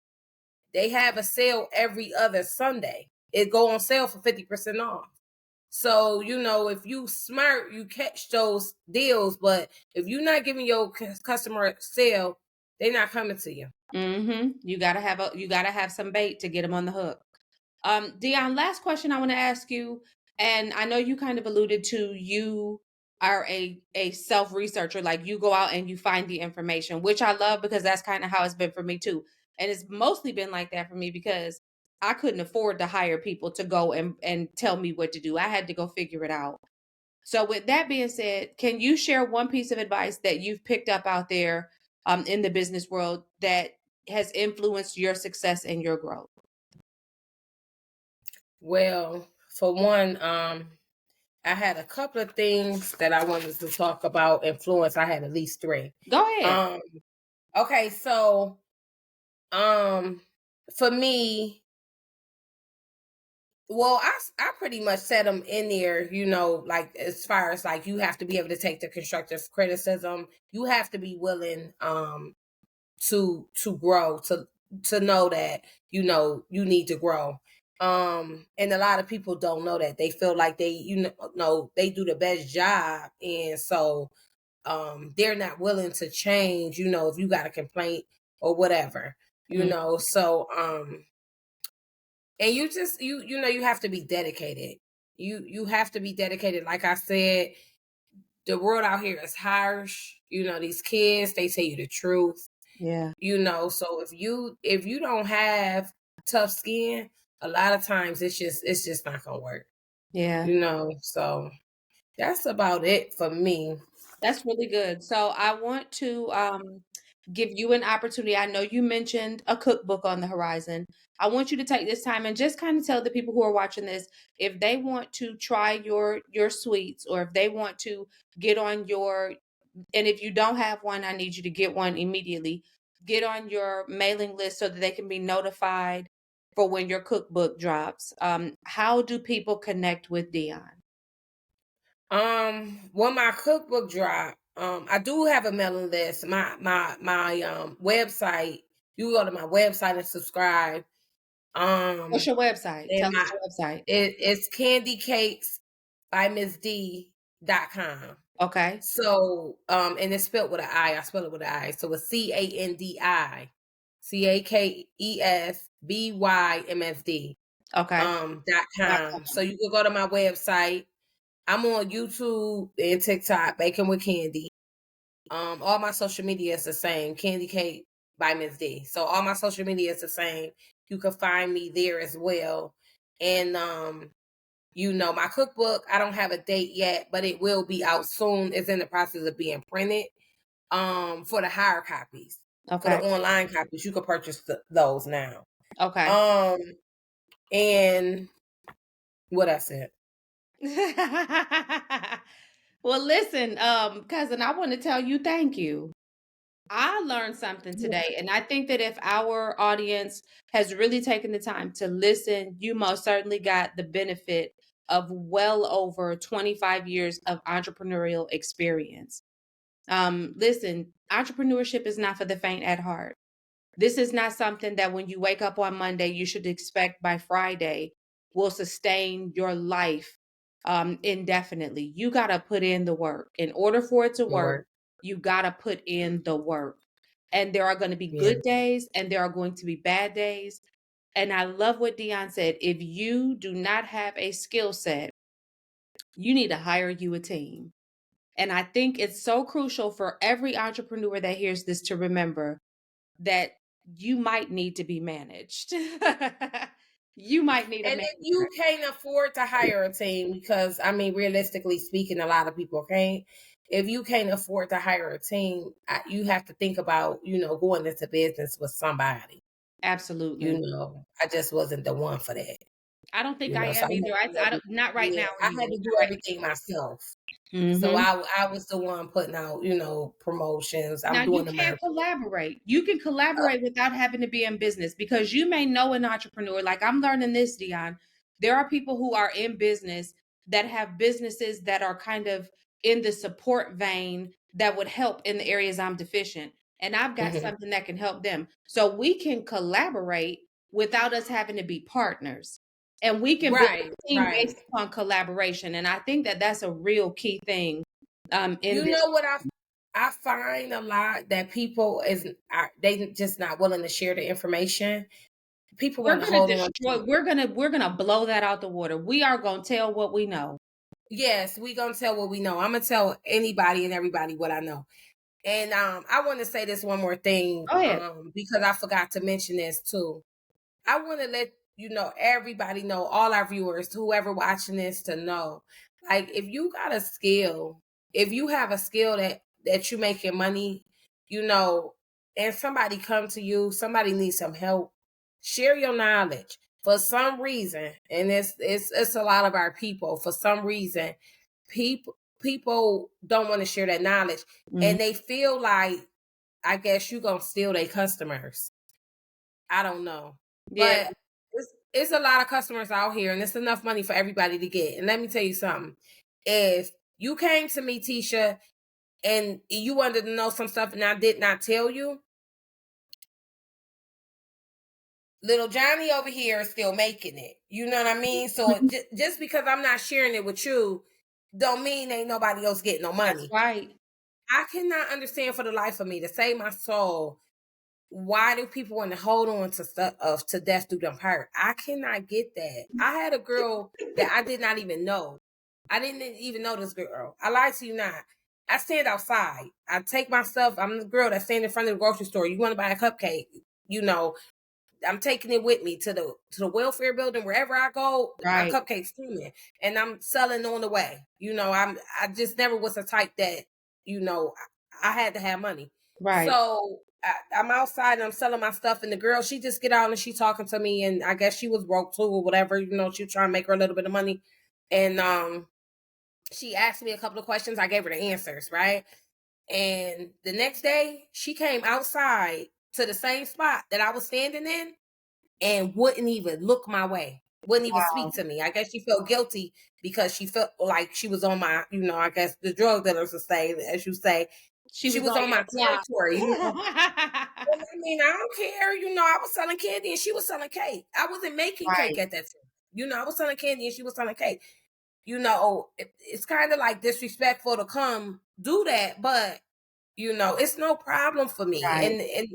they have a sale every other Sunday. It go on sale for 50% off. So, if you smart, you catch those deals. But if you're not giving your customer a sale, they're not coming to you. You gotta have some bait to get them on the hook. Dionne, last question I want to ask you, and I know you kind of alluded to you are a self researcher, like you go out and you find the information, which I love because that's kind of how it's been for me too, and it's mostly been like that for me because I couldn't afford to hire people to go and tell me what to do. I had to go figure it out. So, with that being said, can you share one piece of advice that you've picked up out there in the business world that has influenced your success and your growth? Well, for one, I had a couple of things that I wanted to talk about influence. I had at least three. Go ahead. Um, okay, so for me, well, I pretty much set them in there, like, as far as, like, you have to be able to take the constructive criticism. You have to be willing to grow, to know that you need to grow. And a lot of people don't know that. They feel like they do the best job, and so they're not willing to change, if you got a complaint or whatever. Mm. So and you just you have to be dedicated. You have to be dedicated. Like I said, the world out here is harsh. These kids, they tell you the truth. Yeah. So if you don't have tough skin, a lot of times it's just not gonna work. Yeah. So that's about it for me. That's really good. So I want to give you an opportunity. I know you mentioned a cookbook on the horizon. I want you to take this time and just kind of tell the people who are watching this if they want to try your sweets, or if they want to get on your, and if you don't have one, I need you to get one immediately. Get on your mailing list so that they can be notified for when your cookbook drops. How do people connect with Dionne? When my cookbook drop, I do have a mailing list. My website, you go to my website and subscribe. What's Um your website? and Tell us your website. it's Candi Cakes by Miss D.com. Okay. So and it's spelled with an I. I spell it with an I. So it's CandiCakesBYMSD Okay. .com. So you can go to my website. I'm on YouTube and TikTok, Baking with Candy. All my social media is the same, Candi Cake by Miss D. So all my social media is the same. You can find me there as well. And my cookbook, I don't have a date yet, but it will be out soon. It's in the process of being printed for the hard copies. For the Okay. online copies, you could purchase those now. Okay. Um, and what I said. Well, listen, cousin, I want to tell you thank you. I learned something today, and I think that if our audience has really taken the time to listen, you most certainly got the benefit of well over 25 years of entrepreneurial experience. Listen, entrepreneurship is not for the faint at heart. This is not something that when you wake up on Monday, you should expect by Friday will sustain your life indefinitely. You got to put in the work. In order for it to Your work, work. you got to put in the work. And there are going to be Yeah. good days and there are going to be bad days. And I love what Dionne said. If you do not have a skill set, you need to hire you a team. And I think it's so crucial for every entrepreneur that hears this to remember that you might need to be managed. You might need a And if you manager. can't afford to hire a team, because I mean, realistically speaking, a lot of people can't. If you can't afford to hire a team, you have to think about, going into business with somebody. Absolutely. I just wasn't the one for that. I don't think I So am either. I don't, not right yeah, now I anyway. had to do Not right everything myself. now. So Mhm. I was the one putting out, promotions. I'm Now you doing the can't marketing. collaborate. You can collaborate without having to be in business because you may know an entrepreneur. Like I'm learning this, Dion. There are people who are in business that have businesses that are kind of in the support vein that would help in the areas I'm deficient. And I've got Mhm. something that can help them. So we can collaborate without us having to be partners. And we can build Right, a team right. based upon collaboration. And I think that that's a real key thing in You this. know what I find a lot that people they just not willing to share the information. People We're want to gonna hold on destroy. to. We're gonna blow that out the water. We are gonna tell what we know. Yes, we gonna tell what we know. I'm gonna tell anybody and everybody what I know. And I want to say this one more thing, Go ahead. because I forgot to mention this too. I want to let everybody know, all our viewers, whoever watching this, to know, like, if you got a skill, if you have a skill that you making money, you know, and somebody come to you, somebody needs some help, share your knowledge. For some reason, and it's a lot of our people. For some reason, people don't want to share that knowledge, Mhm. and they feel like, I guess you gonna steal their customers. I don't know. Yeah. But it's a lot of customers out here and it's enough money for everybody to get. And let me tell you something. If you came to me, Tisha, and you wanted to know some stuff and I did not tell you, little Johnny over here is still making it. You know what I mean? So just because I'm not sharing it with you, don't mean ain't nobody else getting no That's money. right. I cannot understand for the life of me, to save my soul, why do people want to hold on to stuff of to death through them hurt? I cannot get that. I had a girl that I did not even know. I didn't even know this girl. I lied to you not. I stand outside. I take my stuff. I'm the girl that stand in front of the grocery store. You want to buy a cupcake? You know, I'm taking it with me to the welfare building. Wherever I go, my Right. cupcakes coming, and I'm selling on the way. I just never was the type that I had to have money. Right. So I'm outside and I'm selling my stuff, and the girl, she just get out and she talking to me, and I guess she was broke too or whatever. She was trying to make her a little bit of money, and she asked me a couple of questions. I gave her the answers, right? And the next day, she came outside to the same spot that I was standing in and wouldn't even look my way, wouldn't even speak Wow. to me. I guess she felt guilty because she felt like she was on my, I guess the drug dealers would say, as you say, She she was was on on your my block. territory. And I mean, I don't care. I was selling candy and she was selling cake. I wasn't making cake Right. at that time. I was selling candy and she was selling cake. It's kind of like disrespectful to come do that, but it's no problem for me. Right. And if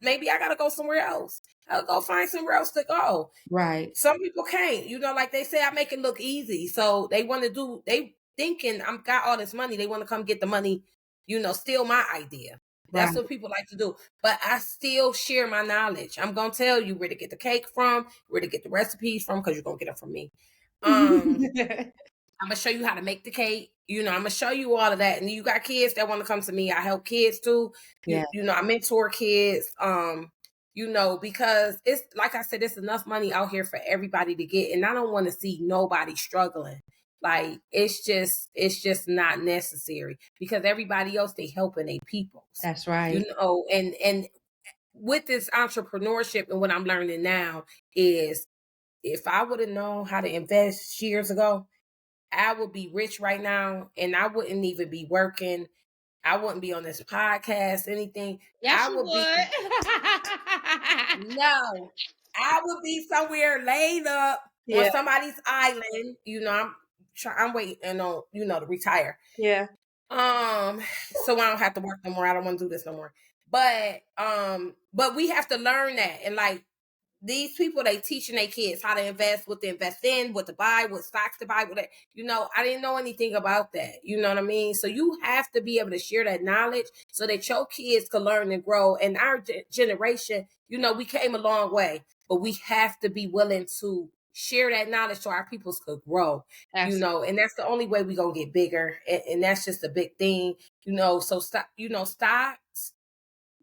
maybe I gotta go somewhere else. I'll go find somewhere else to go. Right. Some people can't, like they say, I make it look easy. So they thinking I'm got all this money. They want to come get the money, steal my idea. That's Right. what people like to do. But I still share my knowledge. I'm gonna tell you where to get the cake from, where to get the recipes from, because you're gonna get them from me. Um, I'm gonna show you how to make the cake. I'm gonna show you all of that. And you got kids that want to come to me. I help kids too. Yeah, I mentor kids. Because it's like I said, it's enough money out here for everybody to get, and I don't want to see nobody struggling. Like it's just not necessary because everybody else they helping their peoples. that's right. And with this entrepreneurship and what I'm learning now is if I would have known how to invest years ago, I would be rich right now and I wouldn't even be working. I wouldn't be on this podcast, anything. Yes, I you would be, would. no, I would be somewhere laid up on Yeah, somebody's island. I'm waiting on, to retire. yeah. So I don't have to work no more. I don't want to do this no more. But we have to learn that. And like, these people, they teaching their kids how to invest, what to invest in, what to buy, what stocks to buy, I didn't know anything about that. You know what I mean? So you have to be able to share that knowledge so that your kids can learn and grow. And our generation, we came a long way, but we have to be willing to share that knowledge so our peoples could grow, Absolutely. and that's the only way we're going to get bigger. And that's just a big thing, so stop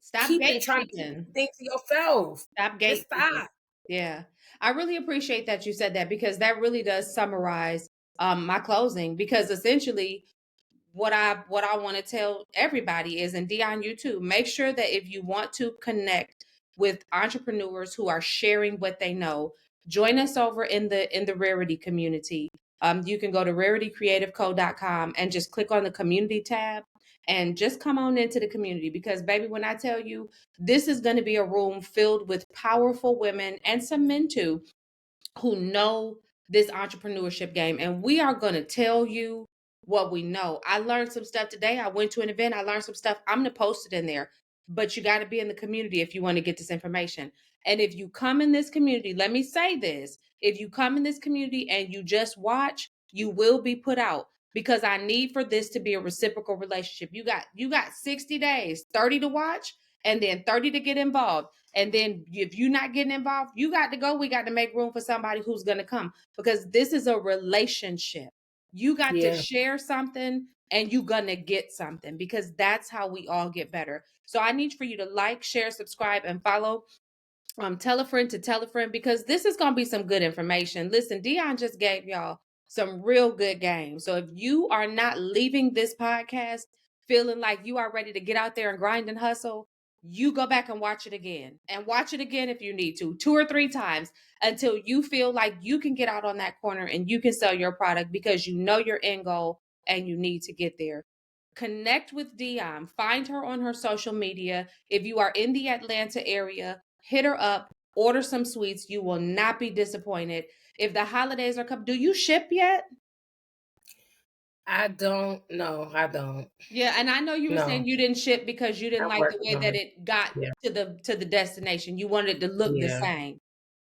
Stop trying to keep gatekeeping. things to yourself. Stop Just gatekeeping. stop. Yeah. I really appreciate that you said that because that really does summarize my closing because essentially what I want to tell everybody is, and Dionne, you too, make sure that if you want to connect with entrepreneurs who are sharing what they know, join us over in the Rarity community. You can go to raritycreativeco.com and just click on the community tab and just come on into the community because baby, when I tell you this is going to be a room filled with powerful women and some men too who know this entrepreneurship game. And we are going to tell you what we know. I learned some stuff today. I went to an event. I learned some stuff. I'm going to post it in there. But you got to be in the community if you want to get this information. And if you come in this community, let me say this. If you come in this community and you just watch, you will be put out because I need for this to be a reciprocal relationship. You got 60 days, 30 to watch and then 30 to get involved. And then if you're not getting involved, you got to go. We got to make room for somebody who's going to come because this is a relationship. You got to Yeah. share something and you're going to get something because that's how we all get better. So I need for you to like, share, subscribe, and follow. Tell a friend to tell a friend because this is going to be some good information. Listen, Dionne just gave y'all some real good games. So if you are not leaving this podcast feeling like you are ready to get out there and grind and hustle, you go back and watch it again and watch it again if you need to, 2 or 3 times until you feel like you can get out on that corner and you can sell your product because you know your end goal and you need to get there. Connect with Dionne. Find her on her social media. If you are in the Atlanta area, hit her up, order some sweets. You will not be disappointed. If the holidays are coming, do you ship yet? I don't know. I don't. Yeah, and I know you were No. saying you didn't ship because you didn't I'm like the working way on that it. it got Yeah. to the destination. You wanted it to look the Yeah. same.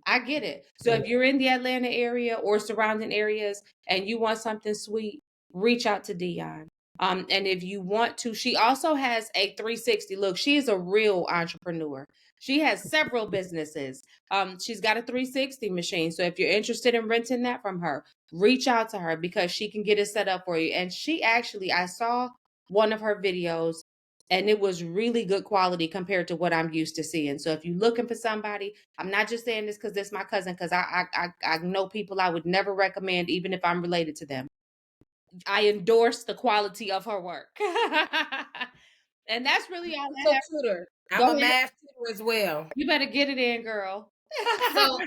I get it. So Yeah. if you're in the Atlanta area or surrounding areas and you want something sweet, reach out to Dionne. And if you want to, she also has a 360 look. She is a real entrepreneur. She has several businesses. She's got a 360 machine. So if you're interested in renting that from her, reach out to her because she can get it set up for you. And she actually, I saw one of her videos and it was really good quality compared to what I'm used to seeing. So if you're looking for somebody, I'm not just saying this because this my cousin, because I know people I would never recommend, even if I'm related to them. I endorse the quality of her work. And that's really all I Also have. tutor. I'm Go a ahead. math tutor as well. You better get it in, girl. So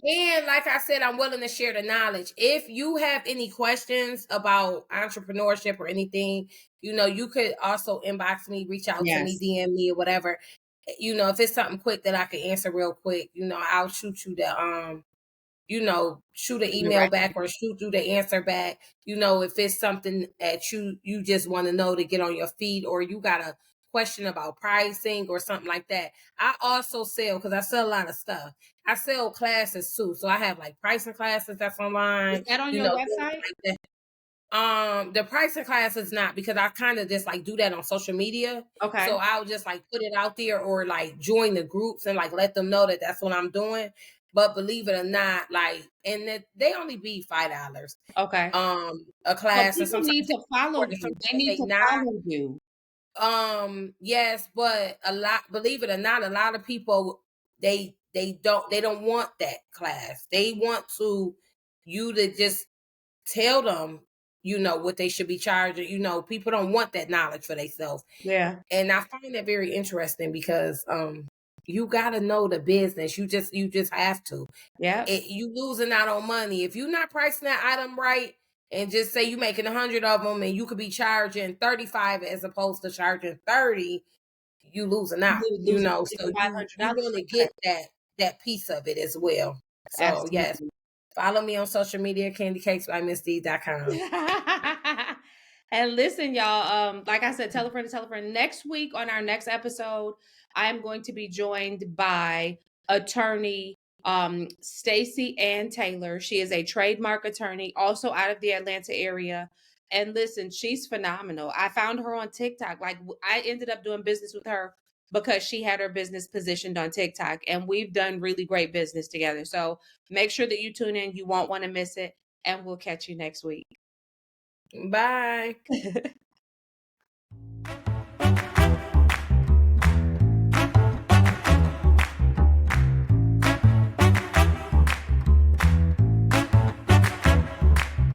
and like I said, I'm willing to share the knowledge. If you have any questions about entrepreneurship or anything, you could also inbox me, reach out to me, Yes. DM me or whatever. If it's something quick that I can answer real quick, I'll shoot you the shoot an email back or shoot you the answer back. If it's something that you just want to know to get on your feet or you got a question about pricing or something like that. I also sell because I sell a lot of stuff. I sell classes too. So I have like pricing classes that's Is online, that on your things website? like that. The pricing class is not because I kind of just like do that on social media. Okay. So I'll just like put it out there or like join the groups and like let them know that that's what I'm doing. but believe it or not, like, and they only be $5. Okay. A But class, or people sometimes need to follow or you. They sometimes need they to not. follow you. Yes, but a lot, believe it or not, a lot of people, they don't want that class. They want you to just tell them, what they should be charging. People don't want that knowledge for themselves. Yeah. And I find that very interesting because you gotta know the business. You just have to. Yep. You losing out on money if you're not pricing that item right. And just say you making 100 of them, and you could be charging 35 as opposed to charging 30. You losing out, Losing so you $500 want to for get that piece of it as well. that. So yes, Absolutely. follow me on social media, candycakes by missd.com. And listen, y'all, like I said, tell a friend to tell a friend. Next week on our next episode, I am going to be joined by attorney Stacy Ann Taylor. She is a trademark attorney, also out of the Atlanta area. And listen, she's phenomenal. I found her on TikTok. Like I ended up doing business with her because she had her business positioned on TikTok, and we've done really great business together. So make sure that you tune in. You won't want to miss it. And we'll catch you next week. Bye.